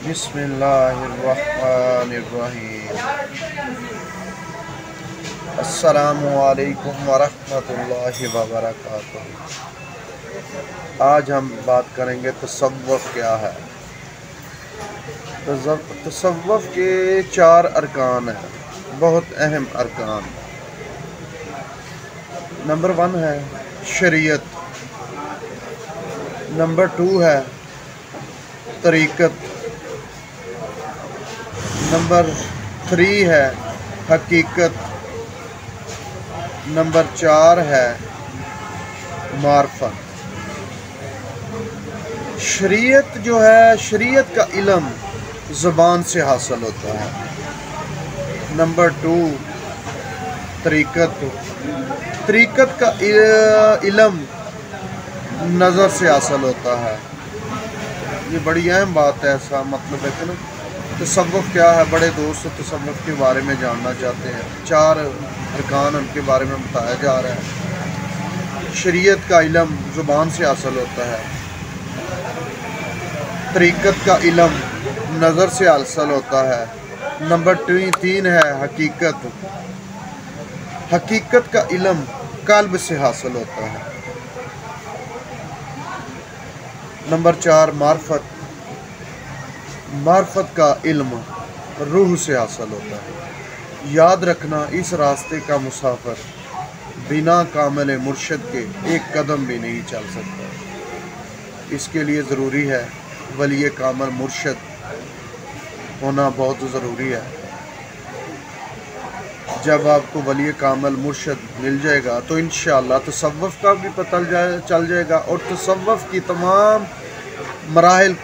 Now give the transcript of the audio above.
बिस्मिल्लाहिर्रहमानिर्रहीम। अस्सलामु अलैकुम वरहमतुल्लाहि वबरकातुहू। आज हम बात करेंगे तसव्वुफ़ क्या है। तसव्वुफ़ के 4 अरकान हैं, बहुत अहम अरकान। नंबर 1 है शरीयत, नंबर 2 है तरीक़त, नंबर 3 है हकीकत, नंबर 4 है मार्फत। शरीयत जो है, शरीयत का इल्म ज़ुबान से हासिल होता है। नंबर 2 तरीक़त, तरीक़त का इल्म नज़र से हासिल होता है। ये बड़ी अहम बात है। ऐसा मतलब है कि ना, तसव्वुफ़ क्या है। बड़े दोस्त तसव्वुफ़ के बारे में जानना चाहते हैं। 4 अरकान उनके बारे में बताया जा रहा है। शरीयत का इल्म ज़ुबान से हासिल होता है, तरीक़त का इल्म नज़र से हासिल होता है। नंबर 3 है हकीकत, हकीकत का इल्म क़ल्ब से हासिल होता है। नंबर 4 मार्फत, मार्फत का इल्म रूह से हासिल होता है। याद रखना, इस रास्ते का मुसाफिर बिना कामिल मुर्शिद के एक कदम भी नहीं चल सकता। इसके लिए ज़रूरी है वली कामिल मुर्शिद होना, बहुत ज़रूरी है। जब आपको वली कामिल मुर्शिद मिल जाएगा तो इंशाअल्लाह तसव्वुफ़ का भी पता चल जाएगा और तसव्वुफ़ की तमाम मराहिल